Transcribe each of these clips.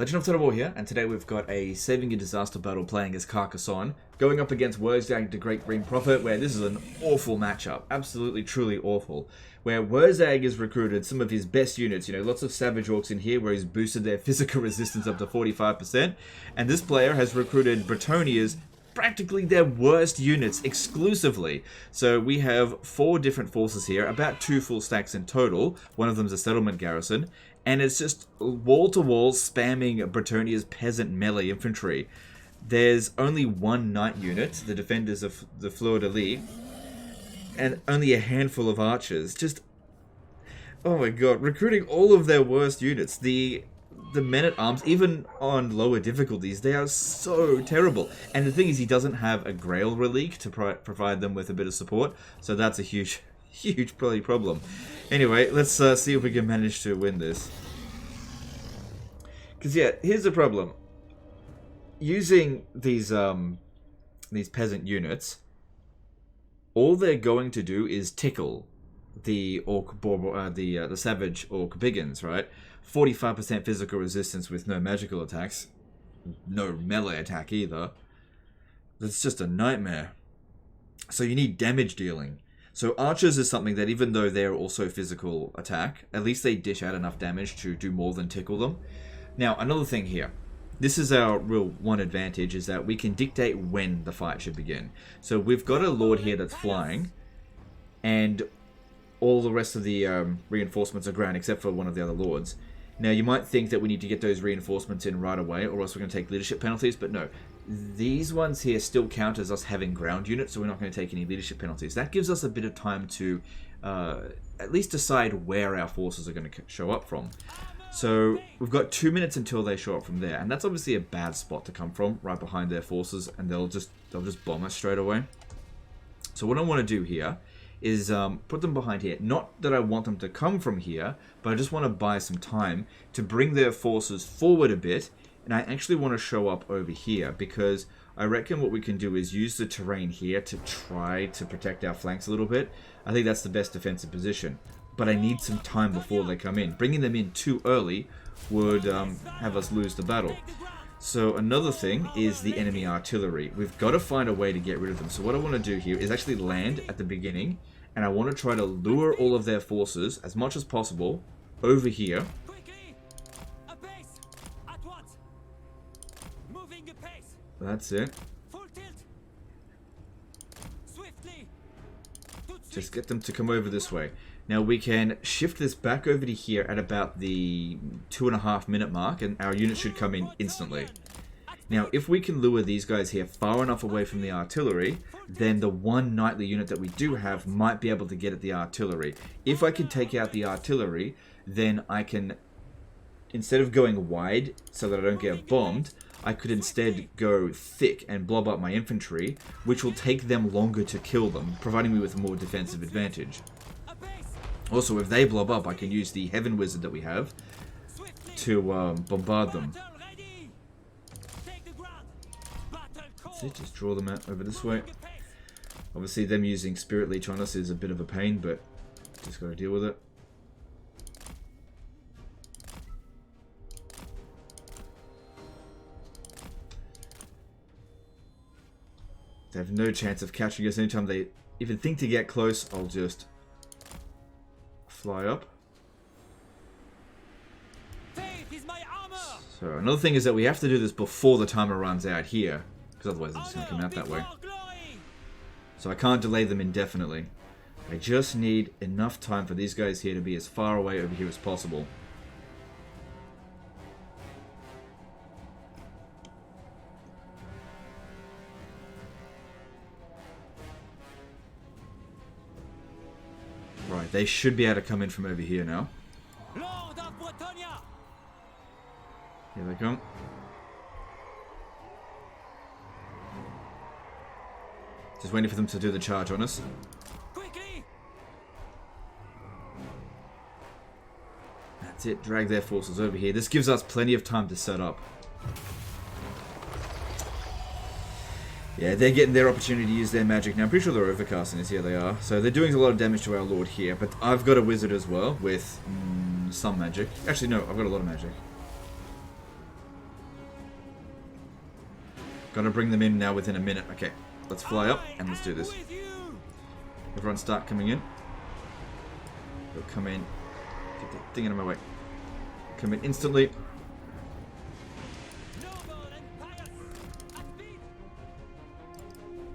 Legend of Total War here, and today we've got a Saving a Disaster battle playing as Carcassonne, going up against Wurzag the Great Green Prophet, where this is an awful matchup. Absolutely, truly awful. Where Wurzag has recruited some of his best units, you know, lots of Savage Orcs in here where he's boosted their physical resistance up to 45%, and this player has recruited Bretonia's practically their worst units exclusively. So we have 4 different forces here, about 2 full stacks in total. One of them's a settlement garrison, and it's just wall-to-wall spamming Bretonia's peasant melee infantry. There's only 1 knight unit, the defenders of the fleur-de-lis, and only a handful of archers. Just, oh my god, recruiting all of their worst units. The men-at-arms, even on lower difficulties, they are so terrible. And the thing is, he doesn't have a Grail Relique to provide them with a bit of support, so that's a huge bloody problem. Anyway, let's see if we can manage to win this. Because yeah, here's the problem. Using these peasant units, all they're going to do is tickle the the savage orc biggins, right? 45% physical resistance with no magical attacks, no melee attack either. That's just a nightmare. So you need damage dealing. So archers is something that, even though they're also physical attack, at least they dish out enough damage to do more than tickle them. Now, another thing here. This is our real one advantage, is that we can dictate when the fight should begin. So we've got a lord here that's flying, and all the rest of the reinforcements are ground except for one of the other lords. Now, you might think that we need to get those reinforcements in right away, or else we're going to take leadership penalties, but no. These ones here still count as us having ground units, so we're not going to take any leadership penalties. That gives us a bit of time to at least decide where our forces are going to show up from. So we've got 2 minutes until they show up from there, and that's obviously a bad spot to come from, right behind their forces, and they'll just bomb us straight away. So what I want to do here is put them behind here. Not that I want them to come from here, but I just want to buy some time to bring their forces forward a bit, and I actually want to show up over here, because I reckon what we can do is use the terrain here to try to protect our flanks a little bit. I think that's the best defensive position, but I need some time before they come in. Bringing them in too early would have us lose the battle. So another thing is the enemy artillery. We've got to find a way to get rid of them. So what I want to do here is actually land at the beginning, and I want to try to lure all of their forces as much as possible over here. That's it. Just get them to come over this way. Now we can shift this back over to here at about the 2.5 minute mark, and our units should come in instantly. Now, if we can lure these guys here far enough away from the artillery, then the 1 knightly unit that we do have might be able to get at the artillery. If I can take out the artillery, then I can, instead of going wide so that I don't get bombed, I could instead go thick and blob up my infantry, which will take them longer to kill them, providing me with a more defensive advantage. Also, if they blob up, I can use the Heaven Wizard that we have to bombard them. That's it, just draw them out over this way. Obviously, them using Spirit Leech on us is a bit of a pain, but just got to deal with it. They have no chance of catching us. Anytime they even think to get close, I'll just fly up. So another thing is that we have to do this before the timer runs out here, because otherwise they're just going to come out that way. So I can't delay them indefinitely. I just need enough time for these guys here to be as far away over here as possible. Right, they should be able to come in from over here now. Here they come. Just waiting for them to do the charge on us. That's it, drag their forces over here. This gives us plenty of time to set up. Yeah, they're getting their opportunity to use their magic now. I'm pretty sure they're overcasting this. Yeah, they are. So they're doing a lot of damage to our lord here. But I've got a wizard as well with some magic. Actually, no, I've got a lot of magic. Gotta bring them in now within a minute. Okay, let's fly up and let's do this. Everyone start coming in. They'll come in. Get that thing out of my way. Come in instantly.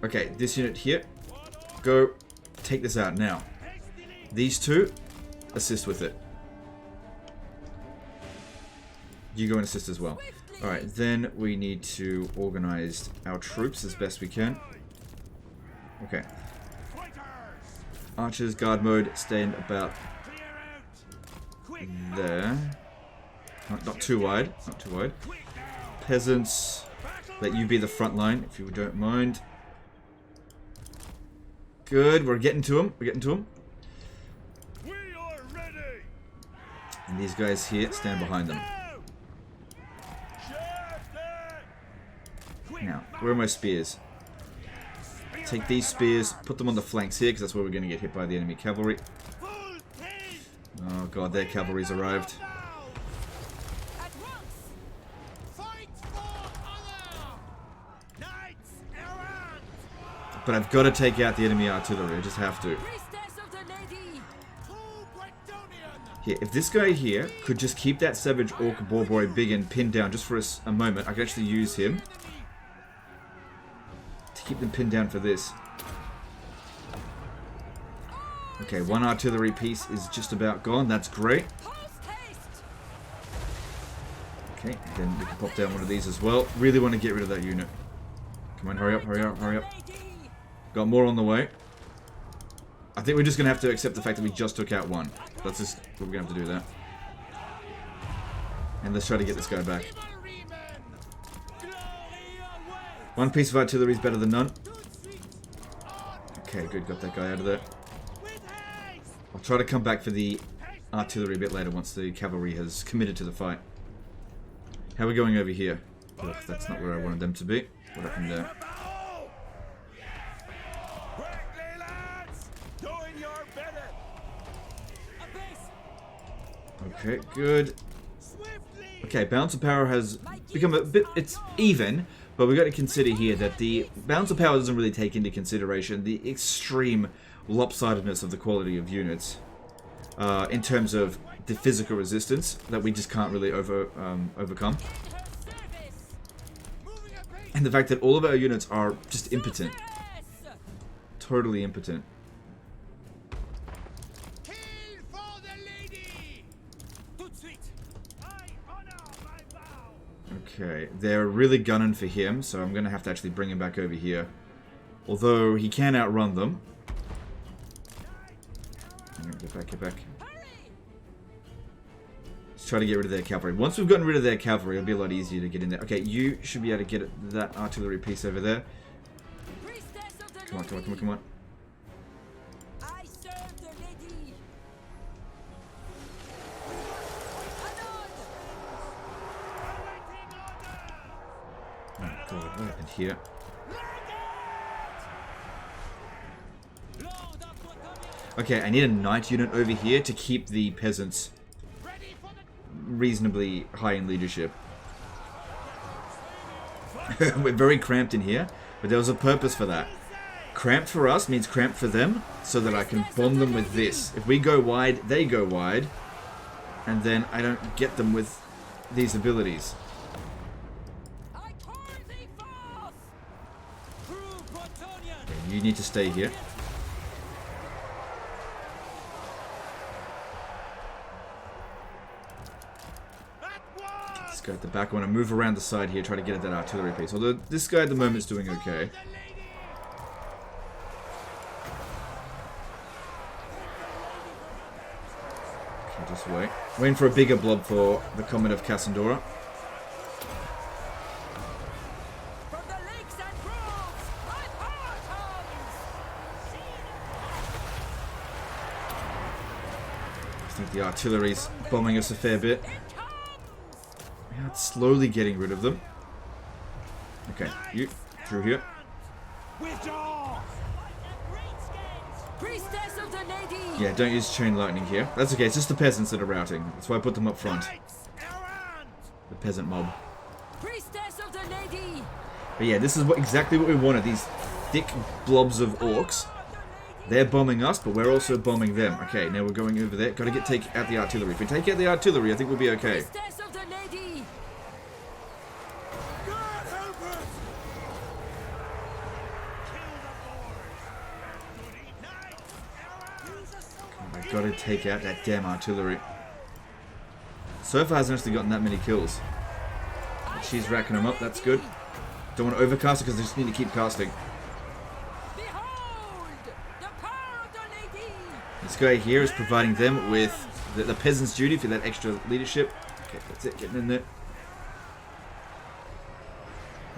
Okay, this unit here. Go take this out now. These two, assist with it. You go and assist as well. Alright, then we need to organize our troops as best we can. Okay. Archers, guard mode, stand about there. Not too wide. Not too wide. Peasants, let you be the front line, if you don't mind. Good, we're getting to him. We're getting to him. And these guys here, stand behind them. Now, where are my spears? Take these spears, put them on the flanks here, because that's where we're going to get hit by the enemy cavalry. Oh god, their cavalry's arrived. But I've got to take out the enemy artillery, I just have to. Here, if this guy here could just keep that Savage Orc Borboi big and pinned down just for a moment, I could actually use him to keep them pinned down for this. Okay, one artillery piece is just about gone, that's great. Okay, then we can pop down one of these as well. Really want to get rid of that unit. Come on, hurry up, hurry up, hurry up. Got more on the way. I think we're just going to have to accept the fact that we just took out one. That's just what we're going to have to do that. And let's try to get this guy back. One piece of artillery is better than none. Okay, good. Got that guy out of there. I'll try to come back for the artillery a bit later once the cavalry has committed to the fight. How are we going over here? Ugh, that's not where I wanted them to be. What happened there? Okay, good. Okay, balance of power has become a bit... It's even, but we've got to consider here that the balance of power doesn't really take into consideration the extreme lopsidedness of the quality of units in terms of the physical resistance that we just can't really overcome. And the fact that all of our units are just impotent. Totally impotent. Okay, they're really gunning for him, so I'm going to have to actually bring him back over here. Although, he can outrun them. Get back, get back. Let's try to get rid of their cavalry. Once we've gotten rid of their cavalry, it'll be a lot easier to get in there. Okay, you should be able to get that artillery piece over there. Come on, come on, come on, come on. Oh god, what happened here? Okay, I need a knight unit over here to keep the peasants reasonably high in leadership. We're very cramped in here, but there was a purpose for that. Cramped for us means cramped for them, so that I can bomb them with this. If we go wide, they go wide, and then I don't get them with these abilities. Okay, you need to stay here. This guy at the back, I want to move around the side here, try to get at that artillery piece. Although this guy at the moment is doing okay. Okay, just wait. Waiting for a bigger blob for the Comet of Cassandora. I think the artillery's bombing us a fair bit. Yeah, it's slowly getting rid of them. Okay, you through here. Yeah, don't use chain lightning here. That's okay, it's just the peasants that are routing. That's why I put them up front. The peasant mob. But yeah, this is exactly what we wanted. These thick blobs of orcs. They're bombing us, but we're also bombing them. Okay, now we're going over there. Gotta take out the artillery. If we take out the artillery, I think we'll be okay. I've got to take out that damn artillery. So far hasn't actually gotten that many kills. But she's racking them up, that's good. Don't want to overcast it because I just need to keep casting. This guy here is providing them with the peasant's duty for that extra leadership. Okay, that's it, getting in there.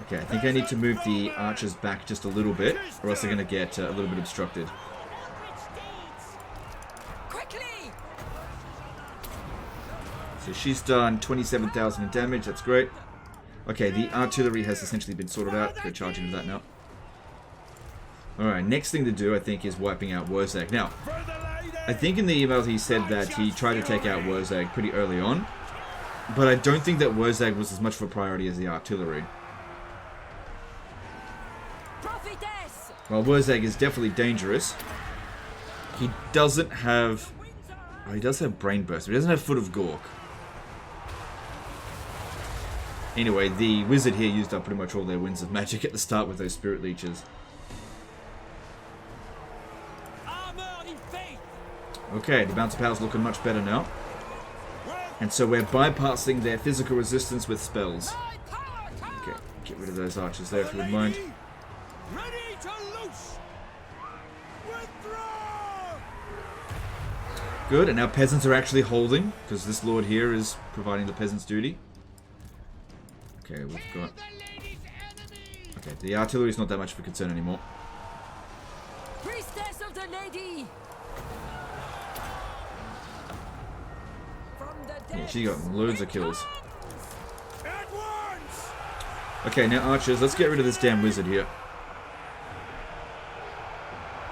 Okay, I think I need to move the archers back just a little bit, or else they're going to get a little bit obstructed. So she's done 27,000 in damage, that's great. Okay, the artillery has essentially been sorted out. Go charge into that now. Alright, next thing to do, I think, is wiping out Wurzag. Now, I think in the email he said that he tried to take out Wurzag pretty early on, but I don't think that Wurzag was as much of a priority as the artillery. While Wurzag is definitely dangerous, he doesn't have... Oh, he does have Brain Burst, but he doesn't have Foot of Gork. Anyway, the wizard here used up pretty much all their winds of magic at the start with those spirit leeches. Okay, the bounce power's looking much better now. And so we're bypassing their physical resistance with spells. Okay, get rid of those archers there if you wouldn't mind. Good, and now peasants are actually holding, because this lord here is providing the peasant's duty. Okay, we've got... Okay, the artillery is not that much of a concern anymore. Priestess of the Lady. Yeah, she got loads of kills. Okay, now archers, let's get rid of this damn wizard here.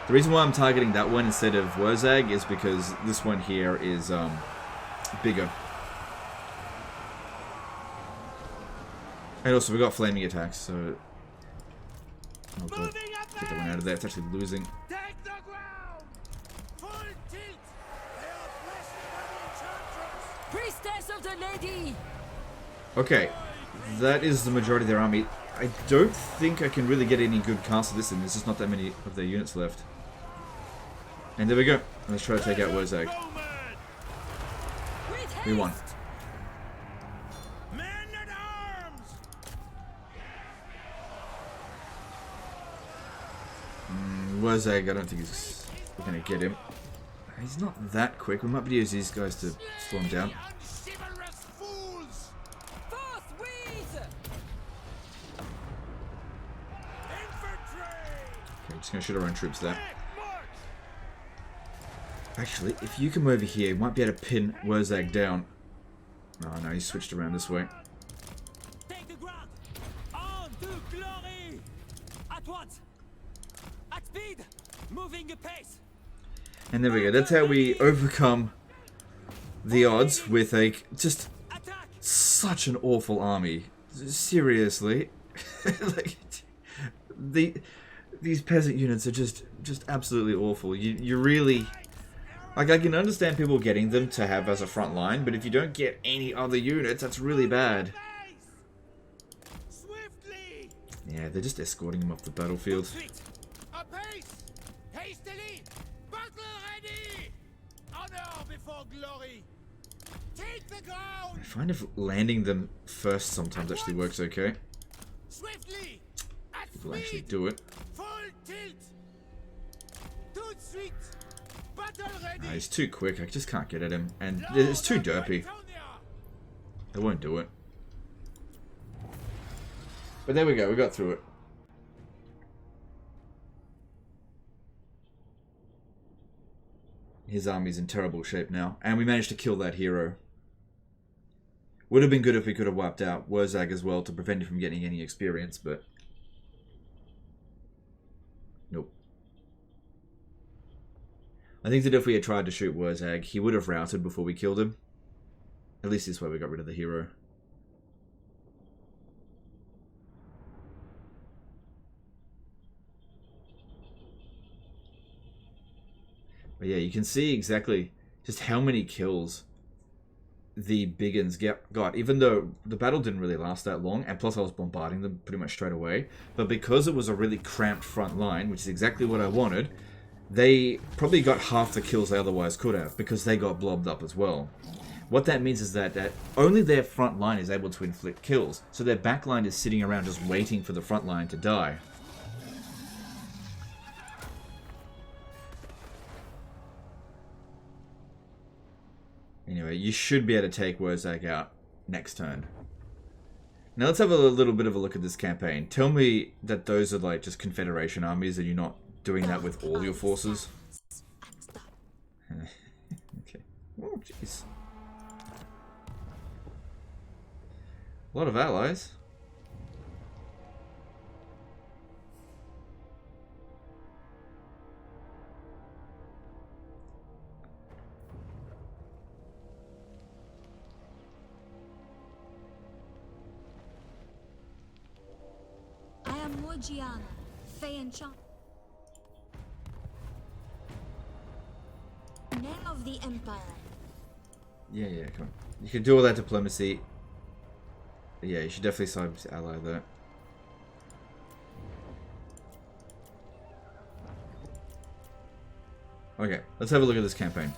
The reason why I'm targeting that one instead of Wurzag is because this one here is bigger. And also we got flaming attacks, so... Oh god, get that one out of there, it's actually losing. Priestess of the Lady. Okay, that is the majority of their army. I don't think I can really get any good cast of this in. There's just not that many of their units left. And there we go. Let's try to take out Wurzag. We won. Wurzag, I don't think we're going to get him. He's not that quick. We might be able to use these guys to slow him down. Okay, just going to shoot our own troops there. Actually, if you come over here, you might be able to pin Wurzag down. Oh no, he switched around this way. Take the ground. On to glory. At once. At speed. Moving apace. And there we go. That's how we overcome the odds with a just such an awful army. Seriously, like these peasant units are just absolutely awful. You really. Like, I can understand people getting them to have as a front line, but if you don't get any other units, that's really bad. Yeah, they're just escorting them off the battlefield. I find if landing them first sometimes actually works okay. People actually do it. He's too quick, I just can't get at him. And it's too derpy. They won't do it. But there we go, we got through it. His army's in terrible shape now. And we managed to kill that hero. Would have been good if we could have wiped out Wurzag as well to prevent him from getting any experience, but... Nope. I think that if we had tried to shoot Wurzag, he would have routed before we killed him. At least this way we got rid of the hero. But yeah, you can see exactly just how many kills the big uns got, even though the battle didn't really last that long, and plus I was bombarding them pretty much straight away. But because it was a really cramped front line, which is exactly what I wanted, they probably got half the kills they otherwise could have, because they got blobbed up as well. What that means is that only their front line is able to inflict kills, so their back line is sitting around just waiting for the front line to die. Anyway, you should be able to take Wozak out next turn. Now let's have a little bit of a look at this campaign. Tell me that those are like just Confederation armies and you're not doing that with all your forces. Okay. Oh, jeez. A lot of allies. I am Morgiana, Fey Enchant. Name of the Empire. Yeah, come on. You can do all that diplomacy. Yeah, you should definitely side with ally though. Okay, let's have a look at this campaign.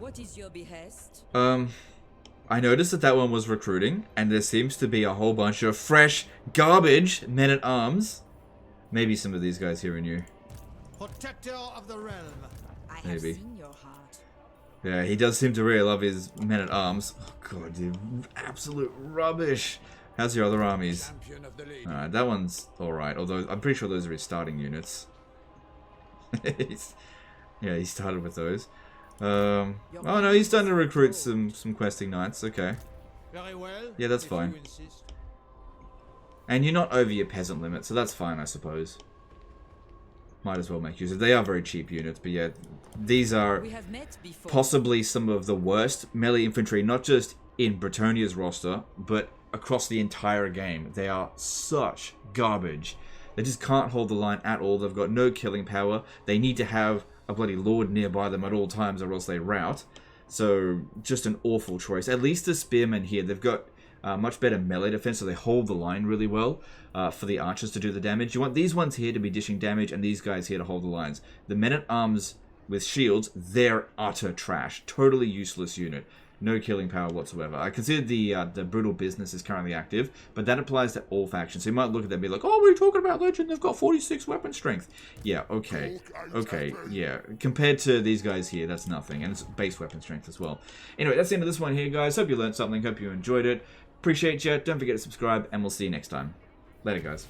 What is your behest? I noticed that one was recruiting, and there seems to be a whole bunch of fresh garbage men-at-arms. Maybe some of these guys here are new. Protector of the realm. I have Maybe. seen your heart. Yeah, he does seem to really love his men-at-arms. Oh god, dude. Absolute rubbish. How's your other armies? Alright, that one's alright, although I'm pretty sure those are his starting units. Yeah, he started with those. Oh no, he's starting to recruit some questing knights. Okay. Very well. Yeah, that's if fine. you insist. And you're not over your peasant limit, so that's fine, I suppose. Might as well make use of. They are very cheap units, but yeah, these are We have met before. possibly some of the worst melee infantry, not just in Bretonia's roster, but across the entire game. They are such garbage. They just can't hold the line at all. They've got no killing power. They need to have a bloody lord nearby them at all times or else they rout. So, just an awful choice. At least the spearmen here, they've got much better melee defense, so they hold the line really well for the archers to do the damage. You want these ones here to be dishing damage and these guys here to hold the lines. The men-at-arms with shields, they're utter trash. Totally useless unit. No killing power whatsoever. I consider the brutal business is currently active, but that applies to all factions. So you might look at them and be like, oh, we're talking about Legend, they've got 46 weapon strength. Yeah, okay. Okay, yeah. Compared to these guys here, that's nothing. And it's base weapon strength as well. Anyway, that's the end of this one here, guys. Hope you learned something. Hope you enjoyed it. Appreciate you. Don't forget to subscribe, and we'll see you next time. Later, guys.